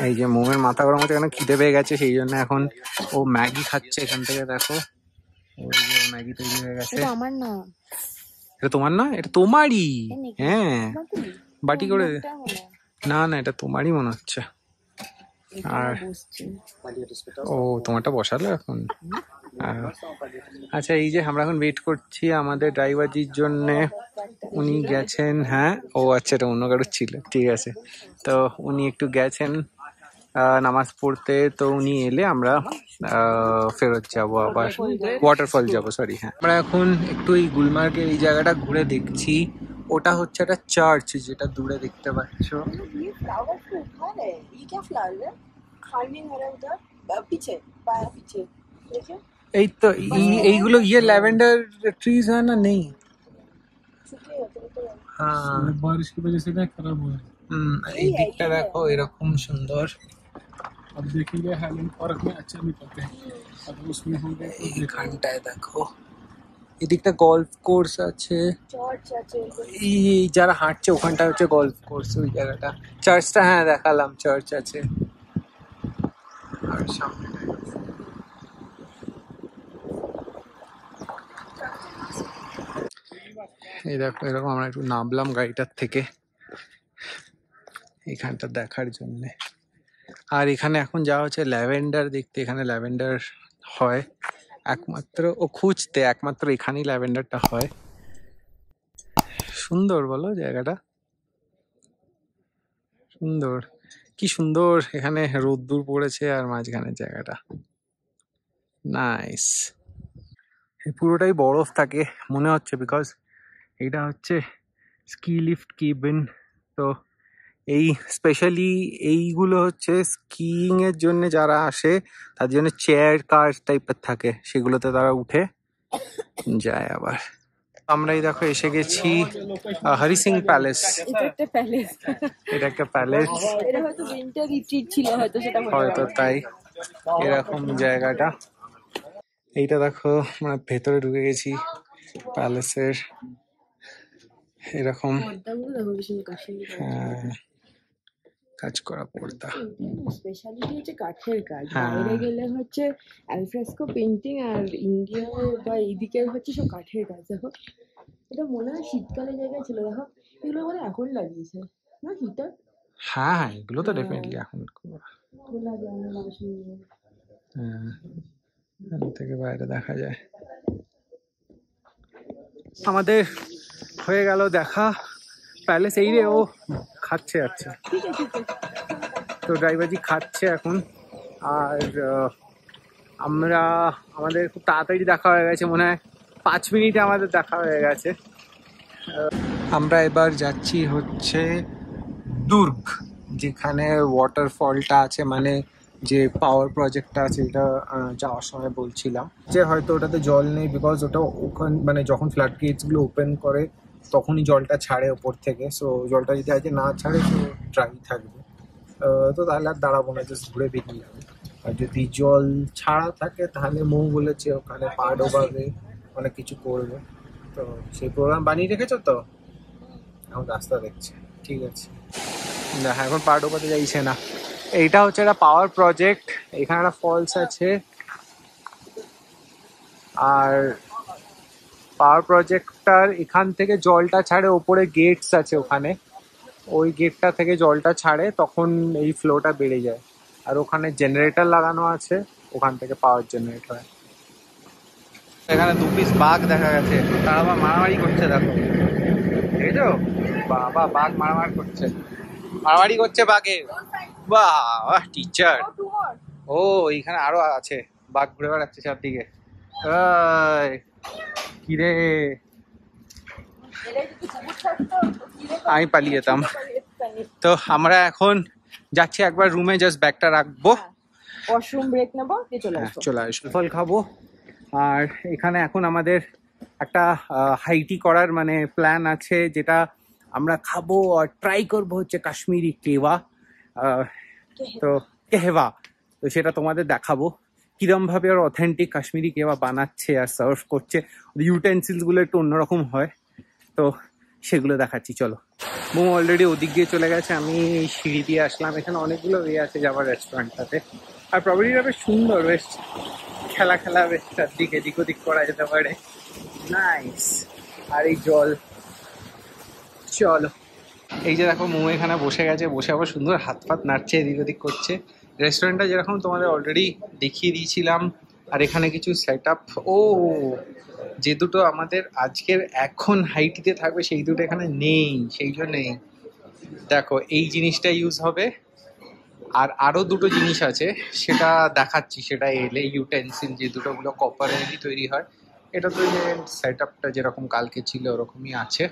এই যে মোমের মাথা গরম হচ্ছে, এখানে খিদে পেয়ে গেছে, সেই জন্য এখন ও ম্যাগি খাচ্ছে এখান থেকে। দেখো ওই যে ম্যাগি তৈরি হয়ে গেছে। আমার না, এটা তোমার না, এটা তোমারই। হ্যাঁ বাটি করে, না না এটা তোমারই মনে হচ্ছে। আর ও তোমারটা বসালো এখন। আচ্ছা এই যে আমরা এখন ওয়েট করছি আমাদের ড্রাইভারজির জন্য, উনি গেছেন। হ্যাঁ ও আচ্ছা এটা অন্য কারোর ছিল, ঠিক আছে। তো উনি একটু গেছেন নামাজ পড়তে, তো উনি এলে আমরা ফেরত যাবো, আবার ওয়াটারফল যাবো, সরি। হ্যাঁ আমরা এখন একটু এই গুলমার্গের এই জায়গাটা ঘুরে দেখছি। ওটা হচ্ছে একটা চার্চ, যেটা দূরে দেখতে পাচ্ছ। এই তো এইগুলো ইয়ে ল্যাভেন্ডার ট্রিজ है ना, नहीं हाँ बारिश की वजह से ना खराब हुआ है। এই দিকটা দেখো এরকম সুন্দর। अब देखेंगे हाईलैंड पार्क में अच्छा निकलते हैं, अगर उसमें होंगे এইখানটায় দেখো এদিকটা গলফ কোর্স আছে, এই যারা হাঁটছে ওখানটা হচ্ছে গলফ কোর্স, ওই জায়গাটা। চার্চটা হ্যাঁ দেখালাম, চার্চ আছে। আর সামনে এই দেখো এরকম আমরা একটু নামলাম গাড়িটার থেকে এখানটা দেখার জন্য। আর এখানে এখন যাওয়া হচ্ছে ল্যাভেন্ডার দেখতে, এখানে ল্যাভেন্ডার হয় একমাত্র, ও খুঁজতে একমাত্র এখানেই ল্যাভেন্ডারটা হয়। সুন্দর বলো জায়গাটা, সুন্দর, কি সুন্দর। এখানে রোদ্দুর পড়েছে আর মাঝখানে জায়গাটা নাইস। পুরোটাই বরফ থাকে মনে হচ্ছে, বিকজ এইটা হচ্ছে স্কি লিফট কেবিন। তো এই স্পেশালি এইগুলো হচ্ছে স্কিইং এর জন্য যারা আসে তার জন্য চেয়ার কার টাইপের থাকে, সেগুলোতে তারা উঠে যায়। আবার আমরা এই দেখো এসে গেছি হরি সিং প্যালেস। এটা একটা প্যালেস, হয়তো তাই এরকম জায়গাটা। এইটা দেখো আমরা ভেতরে ঢুকে গেছি প্যালেসের, এরকম কাজ করা পর্দা। স্পেশালিটি হচ্ছে কাঠের কাজ, বাইরে গেলে হচ্ছে অ্যালফ্রেস্কো পেইন্টিং, আর ইন্ডিয়া বা এইদিকে হচ্ছে সব কাঠের কাজ। দেখো এটা মনে হয় শীতকালে জায়গায় ছিল, দেখো এগুলো বলে এখন লাগিয়েছে না হিটার। হ্যাঁ হ্যাঁ এগুলো তো ডেফিনেটলি এখন খোলা যায় না বাসন, থেকে বাইরে দেখা যায়। আমাদের হয়ে গেল দেখা প্যালেস। এই রে ও খাচ্ছে, আচ্ছা তো ড্রাইভারজি খাচ্ছে এখন। আর আমাদের খুব তাড়াতাড়ি দেখা হয়ে গেছে, মনে হয় 5 মিনিটে আমাদের দেখা হয়ে গেছে। আমরা এবার যাচ্ছি হচ্ছে দুর্গ, যেখানে ওয়াটারফলটা আছে, মানে যে পাওয়ার প্রজেক্টটা আছে, এটা যাওয়ার সময় বলছিলাম যে হয়তো ওটাতে জল নেই, বিকজ ওটা ওখান মানে যখন ফ্লাড গেটসগুলো ওপেন করে তখনই জলটা ছাড়ে ওপর থেকে। সো জলটা যদি আজকে না ছাড়ে তো ড্রাই থাকবে, তো তাহলে আর দাঁড়াবো না, জাস্ট ঘুরে বেরিয়ে যাবে। আর যদি জল ছাড়া থাকে তাহলে মৌ বলেছে ওখানে পা ডোবাবে, অনেক কিছু করবে। তো সেই প্রোগ্রাম বানিয়ে রেখেছো তো, এখন রাস্তা দেখছে, ঠিক আছে। না এখন পা ডোবাতে যাইছে না। এইটা হচ্ছে একটা পাওয়ার প্রজেক্ট, এখানে একটা ফলস আছে। আর পাওয়ার প্রজেক্টটার এখান থেকে জলটা ছাড়ে, ওপরে গেটস আছে ওখানে, ওই গেটটা থেকে জলটা ছাড়ে, তখন এই ফ্লোটা বেড়ে যায়। আর ওখানে জেনারেটর লাগানো আছে, ওখান থেকে পাওয়ার জেনারেট হয়। এখানে 2 পিস বাঘ দেখা গেছে, তারা আবার মারামারি করছে, দেখো দেখেছো? বাবা বাঘ মারামারি করছে, মারামারি করছে বাঘে। বাহ টিচার, ও এইখানে আরো আছে, বাঘ ঘুরে বেড়াচ্ছে চারদিকে। কিরে আমি পালিয়ে যেতাম। তো আমরা এখন যাচ্ছি একবার রুমে, জাস্ট ব্যাগটা রাখবো, ওয়াশরুম ব্রেক নেবো, চলে আসবো, ফল খাবো। আর এখানে এখন আমাদের একটা হাইটি করার মানে প্ল্যান আছে, যেটা আমরা খাবো আর ট্রাই করবো হচ্ছে কাশ্মীরি কেওয়া, তো কেহওয়া। তো সেটা তোমাদের দেখাবো কিরম ভাবে আর অথেন্টিক কাশ্মীরি কেওয়া বানাচ্ছে আর সার্ভ করছে। ইউটেন্সিলস গুলো একটু অন্যরকম হয়, তো সেগুলো দেখাচ্ছি। চলো, মোমো অলরেডি ওদিক দিয়ে চলে গেছে, আমি এই সিঁড়ি দিয়ে আসলাম। এখানে অনেকগুলো ওয়ে আছে যাবার রেস্টুরেন্টটাতে। আর প্রপার্টিটা বেশ সুন্দর, বেশ খেলা খেলা, বেশ চারদিকে এদিক ওদিক করা যেতে পারে, নাইস। আর এই জল, চলো। এই যে দেখো মোমো এখানে বসে গেছে, বসে আবার সুন্দর হাত ফাত নাড়ছে, এদিক ওদিক করছে। রেস্টুরেন্টটা যেরকম তোমাদের অলরেডি দেখিয়ে দিয়েছিলাম। আর এখানে কিছু সেট আপ, ও যে দুটো আমাদের আজকের এখন হাইটিতে থাকবে সেই দুটো এখানে নেই, সেই জন্যেই দেখো এই জিনিসটা ইউজ হবে। আর আরো দুটো জিনিস আছে, সেটা দেখাচ্ছি, সেটা এলে ইউটেন্সিল যে দুটোগুলো কপারেরই তৈরি হয়। এটা তো যে সেট আপটা যেরকম কালকে ছিল ওরকমই আছে।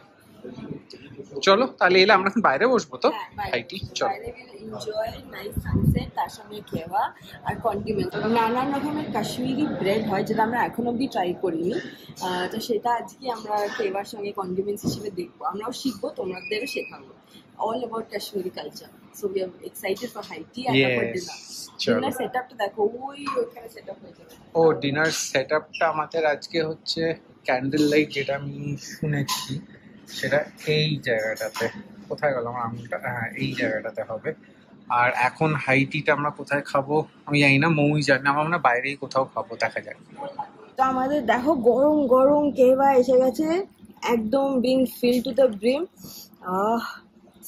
চলো তাহলে এলে আমরা এখন বাইরে বসবো তো হাইটি, চলো। এনজয় নাইস সানসেট, তার সঙ্গে কেওয়া আর কন্ডিমেন্ট, নানান রকমের কাশ্মীরি ব্রেড হয় যেটা আমরা এখন অবধি ট্রাই করিনি। তো সেটা আজকে আমরা কেওয়ার সঙ্গে কন্ডিমেন্টস হিসেবে দেখবো, আমরাও শিখবো, তোমাদেরও শেখাবো। All about Kashmiri culture. So we are excited for Haiti and for dinner. Dinner setup-টা দেখো, ওইখানে সেটআপ হয়ে যাবে। ও ডিনার সেটআপটা আমাদের আজকে হচ্ছে ক্যান্ডেল লাইট, যেটা আমি শুনেছি সেটা এই জায়গাটাতে, কোথায় গেল আমার আঙুলটা, হ্যাঁ এই জায়গাটাতে হবে। আর এখন হাইটিটা আমরা কোথায় খাবো আমি জানি না, মৌই জানি না, আমরা বাইরেই কোথাও খাবো, দেখা যাক। তো আমাদের দেখো গরম গরম কেওয়া এসে গেছে, একদম being fill to the brim.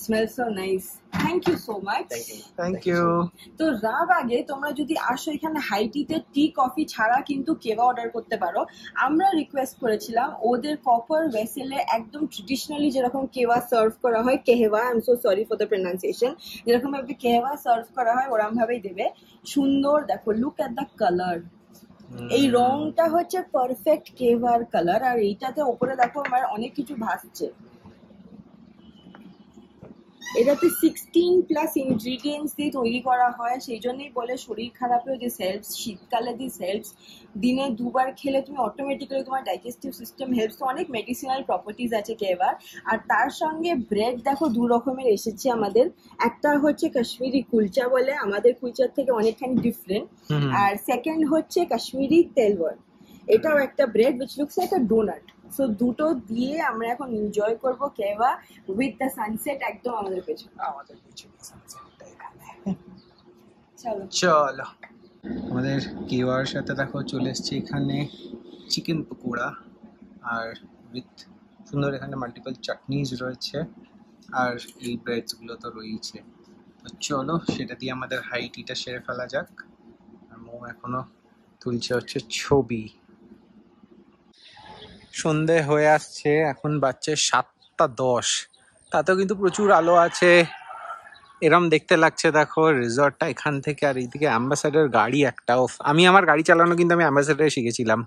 Smells so nice. Thank you so much. Thank you. তো রাব আগে তোমরা যদি আসো এখানে হাইটিতে টি কফি ছাড়া কিন্তু কেওয়া অর্ডার করতে পারো। আমরা রিকোয়েস্ট করেছিলাম ওদের কপার ভেসেলে একদম ট্রেডিশনালি যেরকম কেওয়া সার্ভ করা হয়, kahwa, I am so sorry for the pronunciation, যেরকম ভাবে কেওয়া সার্ভ করা হয় ওরকম ভাবেই দেবে। সুন্দর, দেখো লুক এট দ্য কালার, এই রংটা হচ্ছে পারফেক্ট কেওয়ার কালার। আর এইটাতে ওপরে দেখো আমার অনেক কিছু ভাসছে। এটাতে 16+ ইনগ্রিডিয়েন্টস দিয়ে তৈরি করা হয়, সেই জন্যই বলে শরীর খারাপেও দিস হেল্পস, শীতকালে দিস হেল্পস, দিনে 2বার খেলে তুমি অটোমেটিক্যালি তোমার ডাইজেস্টিভ সিস্টেম হেল্পস। তো অনেক মেডিসিনাল প্রপার্টিজ আছে কেওয়ার। আর তার সঙ্গে ব্রেড দেখো 2 রকমের এসেছে আমাদের, একটা হচ্ছে কাশ্মীরি কুলচা বলে, আমাদের কুলচার থেকে অনেকখানি ডিফারেন্ট। আর সেকেন্ড হচ্ছে কাশ্মীরি তেলওয়ার, এটাও একটা bread which looks like a doughnut. So দুটো দিয়ে আমরা এখন এনজয় করবো কেওয়া উইথ দ্য সানসেট একদম আমাদের পেছনে। চলো চলো, আমাদের কেওয়ার সাথে দেখো চলে এসছে এখানে চিকেন পকোড়া, আর উইথ সুন্দর এখানে মাল্টিপল চাটনিজ রয়েছে, আর এই ব্রেডসগুলো তো রয়েছে। তো চলো সেটা দিয়ে আমাদের হাইটিটা সেরে ফেলা যাক। আর মোম এখনো তুলছে হচ্ছে ছবি। সন্ধে হয়ে আসছে, এখন বাজছে 7:10, তাতেও কিন্তু প্রচুর আলো আছে, এরম দেখতে লাগছে। দেখো রিসর্টটা এখান থেকে, আর এইদিকে অ্যাম্বাসেডার গাড়ি একটাও, আমি আমার গাড়ি চালানো কিন্তু আমি অ্যাম্বাসেডারে শিখেছিলাম।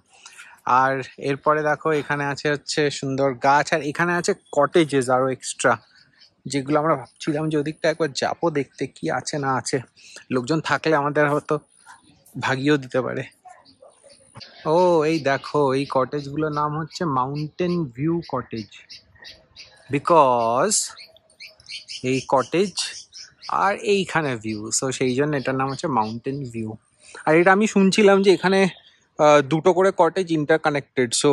আর এরপরে দেখো এখানে আছে হচ্ছে সুন্দর গাছ, আর এখানে আছে কটেজেস আরো এক্সট্রা, যেগুলো আমরা ভাবছিলাম যে ওদিকটা একবার যাবো দেখতে কি আছে না আছে, লোকজন থাকলে আমাদের হয়তো ভাগিয়েও দিতে পারে। ও এই দেখো এই কটেজগুলোর নাম হচ্ছে মাউন্টেন ভিউ কটেজ, বিকজ এই কটেজ আর এইখানে ভিউ, সো সেই জন্য এটার নাম হচ্ছে মাউন্টেন ভিউ। আর এটা আমি শুনছিলাম যে এখানে দুটো করে কটেজ ইন্টারকানেক্টেড, সো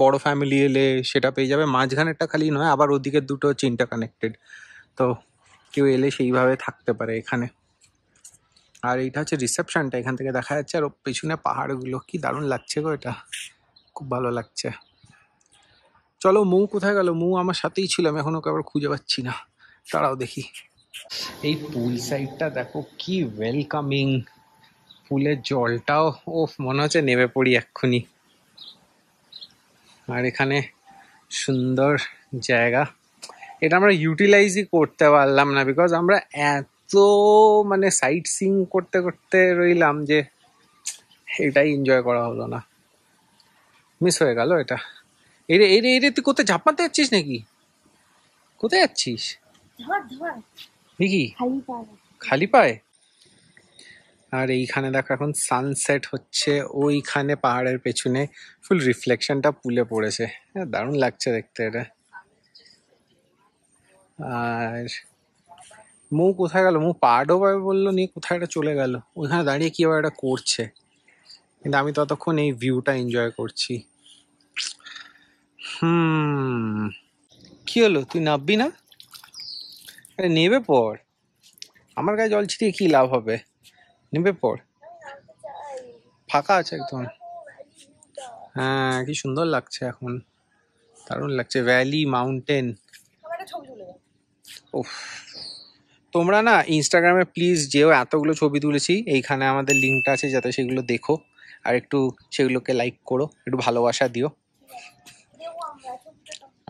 বড় ফ্যামিলি এলে সেটা পেয়ে যাবে, মাঝখানেরটা খালি নয়, আবার ওদিকে দুটো হচ্ছে ইন্টারকানেক্টেড, তো কেউ এলে সেইভাবে থাকতে পারে এখানে। আর এইটা হচ্ছে রিসেপশনটা, এখান থেকে দেখা যাচ্ছে, আর পেছনে পাহাড়গুলো, কি দারুণ লাগছে গো, এটা খুব ভালো লাগছে। চলো, মৌ কোথায় গেল? মৌ আমার সাথেই ছিল, আমি এখন ওকে আবার খুঁজে পাচ্ছি না, তারাও দেখি। এই পুল সাইডটা দেখো কি ওয়েলকামিং, পুলের জলটাও ও মনে হচ্ছে নেমে পড়ি এক্ষুনি। আর এখানে সুন্দর জায়গা, এটা আমরা ইউটিলাইজই করতে পারলাম না, বিকজ আমরা এত মানে সাইট সিইং করতে করতে রইলাম যে এটাই এনজয় করা হলো না, মিস হয়ে গেল এটা। এরে এরে এরে তুই কোথায় ঝাঁপ মারতে যাচ্ছিস নাকি? কোথায় যাচ্ছিস দেখি? খালি পায়ে? আর এইখানে দেখো এখন সানসেট হচ্ছে, ওইখানে পাহাড়ের পেছনে ফুল রিফ্লেকশনটা পুলে পড়েছে, দারুণ লাগছে দেখতে এটা। আর মৌ কোথায় গেল? মৌ পা ডোবাবে বললো, নিয়ে কোথায় একটা চলে গেল, ওইখানে দাঁড়িয়ে কি আবার একটা করছে, কিন্তু আমি ততক্ষণ এই ভিউটা এনজয় করছি। কি হলো, তুই নামবি না? আরে নেবে পড়, আমার গায়ে জল ছিটিয়ে কি লাভ হবে, নেবে পড়, ফাঁকা আছে একদম। হ্যাঁ কি সুন্দর লাগছে এখন, দারুণ লাগছে, ভ্যালি মাউন্টেন। উফ, তোমরা না ইনস্টাগ্রামে প্লিজ যেও, এতগুলো ছবি তুলেছি, এইখানে আমাদের লিঙ্কটা আছে যাতে সেগুলো দেখো আর একটু সেগুলোকে লাইক করো, একটু ভালোবাসা দিও।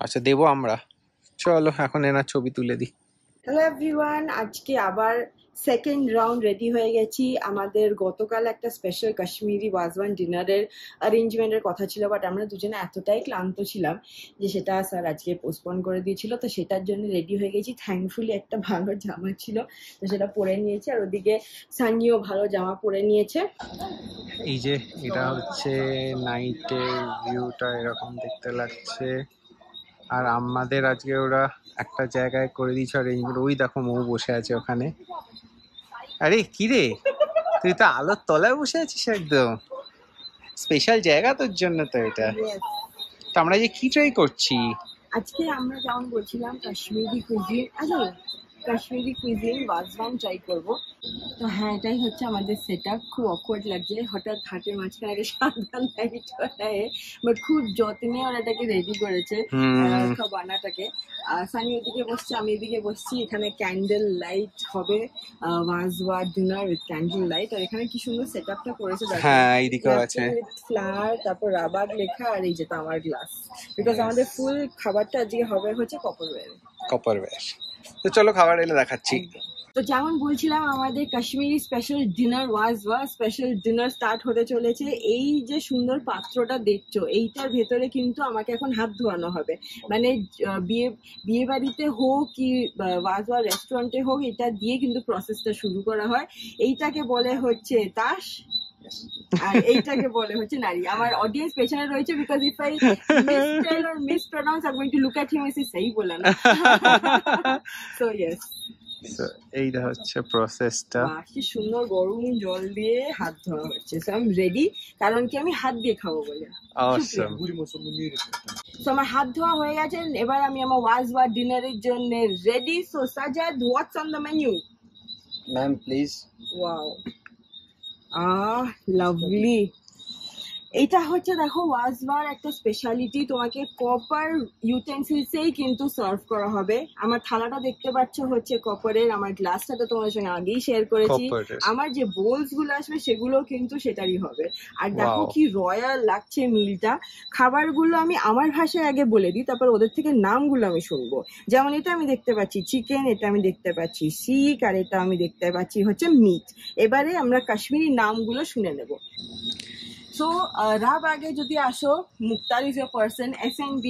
আচ্ছা দেবো আমরা, চলো এখন এনার ছবি তুলে দিই। হ্যালো এভরিওয়ান, আজকে আবার সেকেন্ড রাউন্ড রেডি হয়ে গেছি। আমাদের গতকাল একটা স্পেশাল কাশ্মীরি ওয়াজওয়ান ডিনারের অ্যারেঞ্জমেন্টের কথা ছিল, বাট আমরা দুজনে এতটাই ক্লান্ত ছিলাম যে সেটা স্যার আজকে পোস্টপোন করে দিয়েছিল। তো সেটার জন্য রেডি হয়ে গেছি। থ্যাঙ্কফুলি একটা ভালো জামা ছিল, তো সেটা পরে নিয়েছি। আর ওদিকে সানিও ভালো জামা পরে নিয়েছে। এই যে এটা হচ্ছে নাইটের ভিউটা, এরকম দেখতে লাগছে। আর আমাদের আজকে ওরা একটা জায়গায় করে দিয়েছে অ্যারেঞ্জমেন্ট, ওই দেখো মৌ বসে আছে ওখানে। আরে কি রে, তুই তো আলোর তলায় বসে আছিস, একদম স্পেশাল জায়গা তোর জন্য তো এটা। তো আমরা যে কি ট্রাই করছি আজকে, আমরা যেমন বলছিলাম কাশ্মীরি কুজিন, আচ্ছা কাশ্মীরি কুজিন ওয়াজওয়ান ট্রাই করবো। তো হ্যাঁ, এটাই হচ্ছে আমাদের সেট আপ। খুব অকওয়ার্ড লাগছে, হঠাৎ ঘাটের মাঝখানে একটা সাদা লাইট ওঠায়, বাট খুব যত্নে ওরা এটাকে রেডি করেছে খাবানাটাকে। সানি ওদিকে বসছে, আমি এদিকে বসছি। এখানে ক্যান্ডেল লাইট হবে, ওয়াজওয়া ডিনার উইথ ক্যান্ডেল লাইট। আর এখানে কি সুন্দর সেট আপটা করেছে, হ্যাঁ এইদিকেও আছে ফ্লাওয়ার, তারপর রাবার লেখা, আর এই যে তামার গ্লাস। বিকজ আমাদের ফুল খাবারটা আজকে হবে হচ্ছে কপারওয়্যার। তো চলো খাবার এলে দেখাচ্ছি। তো যেমন বলছিলাম, আমাদের Kashmiri special dinner wazwan special dinner start হতে চলেছে। এই যে সুন্দর পাত্রটা দেখছো, এইটার ভেতরে কিন্তু আমাকে এখন হাত ধোয়ানো হবে। মানে বিয়ে বাড়িতে হোক কি ওয়াজওয়া রেস্টুরেন্টে হোক, এটা দিয়ে কিন্তু প্রসেসটা শুরু করা হয়। এইটাকে বলে হচ্ছে তাস, আর এইটাকে বলে হচ্ছে নারী। আমার অডিয়েন্স পেছনে রয়েছে, because if I mistell or mispronounce I am going to look at him as সহি বলা না। সো ইয়েস, এইটা হচ্ছে প্রসেসটা। কি সুন্দর গরম জল দিয়ে হাত ধোয়া হচ্ছে। সো আই এম রেডি, কারণ কি আমি হাত দিয়ে খাবো বলে। অসম। সো আমার হাত ধোয়া হয়ে গেছে, এবার আমি আমার ওয়াজওয়া ডিনারের জন্য ready. So Sajjad, what's on the menu? Ma'am please. Wow, lovely. এটা হচ্ছে দেখো ওয়াজওয়ার একটা স্পেশালিটি, তোমাকে কপার ইউটেন্সিলসেই কিন্তু সার্ভ করা হবে। আমার থালাটা দেখতে পাচ্ছ হচ্ছে কপারের, আমার গ্লাসটা তো তোমার সঙ্গে আগেই শেয়ার করেছি। আমার যে বোলস গুলো আসবে সেগুলো কিন্তু সেটারই হবে। আর দেখো কি রয়্যাল লাগছে মিলটা। খাবারগুলো আমি আমার ভাষায় আগে বলে দিই, তারপর ওদের থেকে নামগুলো আমি শুনবো। যেমন এটা আমি দেখতে পাচ্ছি চিকেন, এটা আমি দেখতে পাচ্ছি শিক, আর এটা আমি দেখতে পাচ্ছি হচ্ছে মিট। এবারে আমরা কাশ্মীরি নামগুলো শুনে নেব। সো রাব আগে যদি আসো, Mukhtar is a person, SNB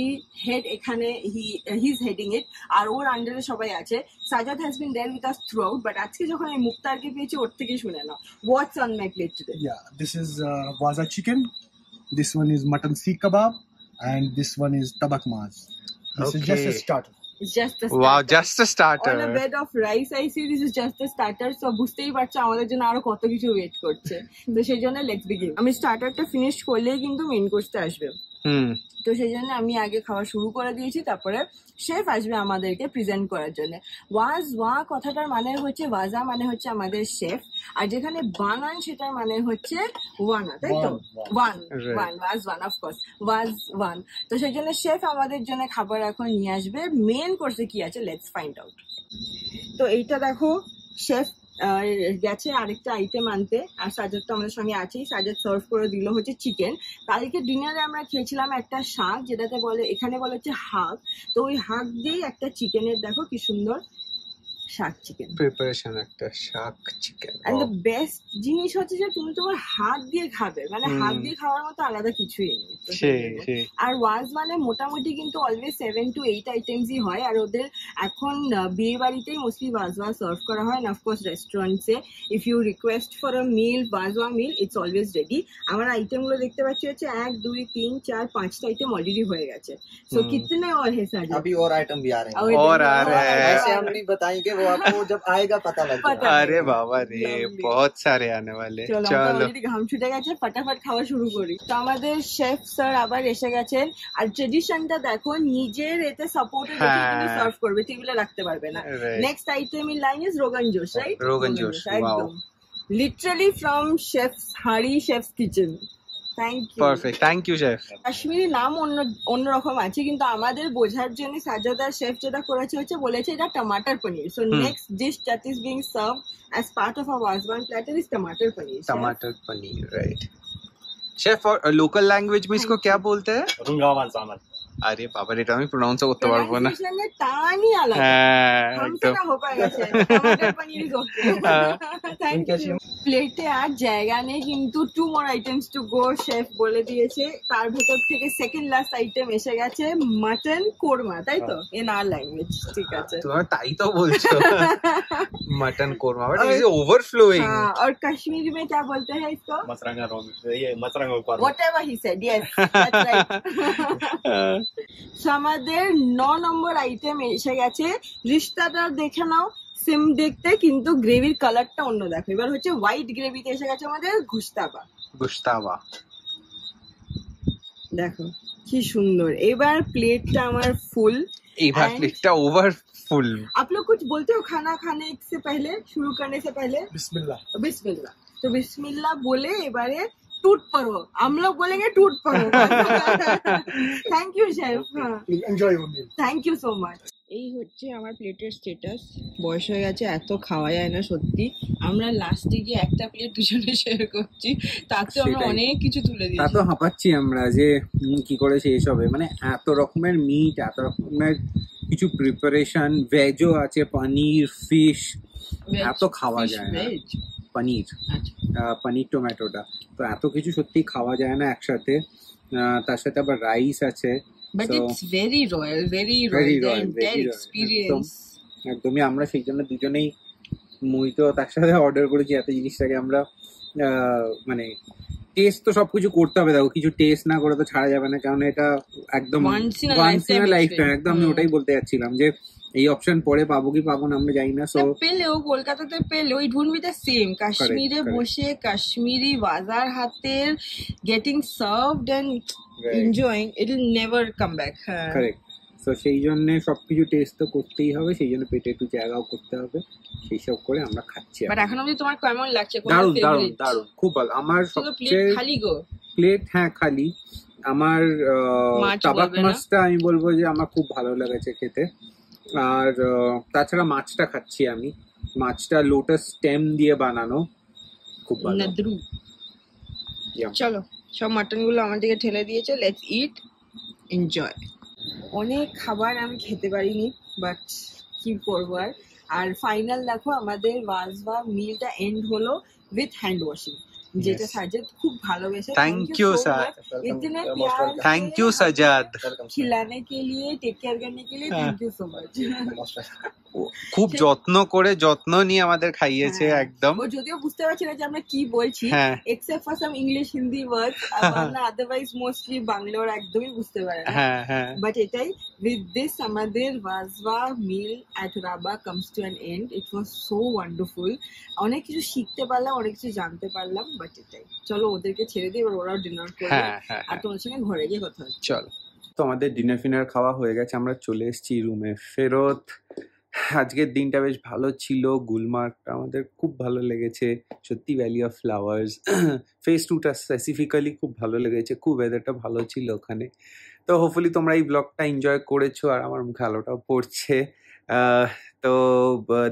head, এখানে হি ইজ হেডিং ইট, আর ওর আন্ডারে সবাই আছে। Sajad has been there with us throughout, but আজকে যখন আমি মুক্তারকে পেয়েছি, ওর থেকে শুনে নাও। What's on my plate today? Yeah, this is waza chicken, this one is mutton seekh kebab, and this one is tabak maz. This is just a starter. It's just a starter. Wow, just a starter. On a bed of rice, I see this is just a starter. So বুঝতেই পারছো আমাদের জন্য আরো কত কিছু wait করছে। তো সেই জন্য লেটস বিগিন। আমি স্টার্টারটা ফিনিশ করলেই কিন্তু মেইন কোর্সটা আসবে। তো সেই জন্য আমি আগে খাওয়া শুরু করে দিয়েছি, তারপরে শেফ আসবে আমাদেরকে প্রেজেন্ট করার জন্য। ওয়াজওয়া কথাটার মানে হচ্ছে, ওয়াজা মানে হচ্ছে আমাদের শেফ, আর যেখানে বানান সেটার মানে হচ্ছে ওয়ানা, তাই তো? ওয়ান ওয়াজওয়ান, অফকোর্স ওয়াজওয়ান। তো সেই জন্য শেফ আমাদের জন্য খাবার এখন নিয়ে আসবে। মেন কোর্সে কি আছে, লেটস ফাইন্ড আউট। তো এইটা দেখো, শেফ গেছে আরেকটা আইটেম আনতে, আর সাজাদ তো আমাদের সঙ্গে আছেই। সাজাদ সার্ভ করে দিল হচ্ছে চিকেন। কালকে ডিনারে আমরা খেয়েছিলাম একটা শাক, যেটাতে বলে, এখানে বলে হচ্ছে হাক। তো ওই হাক দিয়েই একটা চিকেনের, দেখো কি সুন্দর শাক চিকেন প্রিপারেশন, একটা শাক চিকেন। এন্ড দ্য বেস্ট জিনিস হচ্ছে যে তুমি তোমার হাত দিয়ে খাবে, মানে হাত দিয়ে খাওয়ার মতো আলাদা কিছুই নেই। আর ওয়াজ মানে মোটামুটি কিন্তু অলওয়েজ 7 to 8 আইটেমসই হয়, আর ওদের এখন বিয়ে বাড়িতেই মোস্টলি ওয়াজওয়া সার্ভ করা হয়, না অফকোর্স রেস্টুরেন্টসে। If you request for a meal, wazwan meal, it's always ready. আমার আইটেমগুলো দেখতে পাচ্ছি হচ্ছে 1 2 3 4 5টা আইটেম অলরেডি হয়ে গেছে। সো কিতনে और है साजद? अभी और आइटम भी आ रहे हैं। और आ रहे हैं। ऐसे हम नहीं बताएंगे, वो आपको जब आएगा पता लग पता जाएगा। अरे बाबा रे, Lovely. बहुत सारे आने वाले। চলো চলো অলরেডি ঘাম ছুটে গেছে, ফটাফট খাওয়া শুরু করি। তো আমাদের শেফ স্যার আবার এসে গেছেন, আর ট্রেডিশনটা দেখো, নিজের এতে সাপোর্টে রেখে হ্যাঁ। কিন্তু সার্ভ করবে, টেবিলে রাখতে পারবে না। Right. Next item in line is rogan josh, right? Rogan josh, একদম লিটারালি ফ্রম শেফস হাড়ি, chef's kitchen. Thank you. Perfect, thank you chef. Kashmiri নাম অন্যরকম আছে, কিন্তু আমাদের বোঝার জন্য সাজাদার শেফ যেটা করেছে হচ্ছে বলেছে এটা tamatar paneer. So next dish that is being serve as part of our wazwan platter is tamatar paneer. Tamatar paneer, right. Chef, और लोकल लैंग्वेज में इसको क्या बोलते हैं? रुंगावान सामान। अरे बाबा, এটা আমি প্রনাউন্স করতে পারবো না। প্রনাউন্সিয়েশনের টানই আলাদা। হ্যাঁ, हमसे একদম। ना हो पाएगा शेफ, टमाटर paneer is okay। Thank you। প্লেটে আর জায়গা নেই, কিন্তু 2 more items to go chef বলে দিয়েছে। তার ভেতর থেকে সেকেন্ড লাস্ট আইটেম এসে গেছে মাটন কোরমা, তাই তো? ইন আর ল্যাঙ্গুয়েজ, ঠিক আছে। তুমি তাই তো বলছো। Mutton korma, but is overflowing. हाँ, और कश्मीरी में क्या बोलते हैं इसको? मचरंगा रोंग, ये मचरंगा ऊपर। Whatever he said, yes, that's right। So, আমাদের 9 নম্বর আইটেম এসে গেছে। রিশতাটা দেখে নাও, সেম দেখতে, কিন্তু গ্রেভির কালারটা অন্য। দেখো, এবার হচ্ছে হোয়াইট গ্রেভিতে এসে গেছে আমাদের গুস্তাবা। गुश्तावा, দেখো কি সুন্দর। এবার প্লেটটা আমার ফুল। এবার And- প্লেটটা ওভার ফুল। आप लोग कुछ बोलते हो खाना खाने से पहले, शुरू करने से पहले? बिस्मिल्लाह। बिस्मिल्लाह। तो बिस्मिल्लाह बोले এবারে टूट पड़ो, हम लोग बोलेंगे टूट पड़ो। Thank you chef. हाँ, Enjoy your meal. Thank you so much. এই হচ্ছে আমার প্লেটের স্ট্যাটাস। বয়স হয়ে গেছে, এত খাওয়া যায় না সত্যি। আমরা লাস্টে গিয়ে একটা প্লেট দুজনে শেয়ার করছি, তাতে আমরা সেটাই। অনেক কিছু তুলে তা দিয়েছি। তো হাঁপাচ্ছি আমরা যে কি করে শেষ হবে, মানে এত রকমের মিট, এত রকমের কিছু প্রিপারেশন, ভেজও আছে, পনির, ফিশ, এত খাওয়া যায় না। ভেজ, পনির, আচ্ছা। পনির টমেটোটা তো এত কিছু সত্যি খাওয়া যায় না একসাথে। তার সাথে আবার রাইস আছে। But So, it's very royal, very Very royal, royal, very royal, experience. একদমই। আমরা সেই জন্য দুজনেই মুই তো তার সাথে অর্ডার করেছি এত জিনিসটাকে আমরা মানে টেস্ট তো সবকিছু করতে হবে। দেখো, কিছু টেস্ট না করে তো ছাড়া যাবে না, কারণ এটা একদম Once in a once in lifetime lifetime. experience। একদম আমি ওটাই বলতে যাচ্ছিলাম যে এই অপশন পরে পাবো কি পাবো না আমরা জানি না। সো পেলেও কলকাতাতে পেলেও it would be the same. কাশ্মীরে correct. বসে কাশ্মীরি বাজার হাতের getting served and Right. Enjoying, it will never come back. হ্যাঁ, কারেক্ট। তো সেই জন্য সবকিছু টেস্ট তো করতেই হবে, সেই জন্য পেটে একটু জায়গাও করতে হবে, সেই সব করে আমরা খাচ্ছি। বাট এখন অবধি তোমার কেমন লাগছে? কোন দারুণ দারুণ ফেভারিট? দারুণ, খুব ভালো। আমার শুধু প্লেট সবচেয়ে খালি গো? প্লেট, হ্যাঁ খালি। আমার মাছ তাবাক বলবে না? মাছটা আমি বলবো যে আমার খুব ভালো লেগেছে খেতে। আর তাছাড়া মাছটা খাচ্ছি আমি, মাছটা লোটাস স্টেম দিয়ে বানানো, খুব ভালো। নাদ্রু। Yum. চলো, সব মাটন গুলো আমার দিকে ঠেলে দিয়েছে, লেটস ইট, এনজয়। অনেক খাবার আমি খেতে পারিনি, বাট কি করবো আর। আর ফাইনাল দেখো, আমাদের ওয়াজবা মিলটা এন্ড হলো উইথ হ্যান্ড ওয়াশিং, যেটা Yes. সাজেদ খুব ভালোবেসে। Thank you, sir. इतने Most प्यार welcome. Thank you Sajad. खिलाने के लिए, टेक केयर करने के लिए, thank you so much. Most welcome. খুব যত্ন করে, যত্ন নিয়ে আমাদের খাইয়েছে হ্যাঁ। একদম। ও যদিও বুঝতে পারছি না যে আমরা কি বলছি, হ্যাঁ। Except for some English Hindi words, না আদারওয়াইজ মোস্টলি বাংলা ওরা একদমই বুঝতে পারে না। হ্যাঁ হ্যাঁ, বাট এটাই, উইথ দিস আমাদের wazwan meal at Raba comes to an end. It was so wonderful. অনেক কিছু শিখতে পারলাম, অনেক কিছু জানতে পারলাম। বাট এটাই, চলো ওদেরকে ছেড়ে দিই, এবার ওরাও ডিনার করবে। হ্যাঁ হ্যাঁ আর তোমার সঙ্গে ঘরে গিয়ে কথা হচ্ছে। চলো। তো আমাদের ডিনার ফিনার খাওয়া হয়ে গেছে, আমরা চলে এসেছি রুমে ফেরত। আজকের দিনটা বেশ ভালো ছিল। গুলমার্গটা আমাদের খুব ভালো লেগেছে সত্যি, ভ্যালি অফ ফ্লাওয়ার্স। ফেজ 2টা স্পেসিফিক্যালি খুব ভালো লেগেছে, খুব ওয়েদারটা ভালো ছিল ওখানে। তো হোপফুলি তোমরা এই ব্লগটা এনজয় করেছো, আর আমার মুখে আলোটাও পড়ছে। তো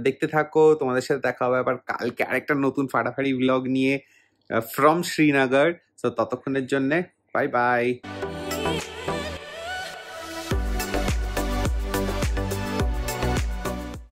দেখতে থাকো, তোমাদের সাথে দেখা হবে আবার কালকে আরেকটা নতুন ফাটাফাটি ব্লগ নিয়ে ফ্রম শ্রীনগর। তো ততক্ষণের জন্যে বাই বাই।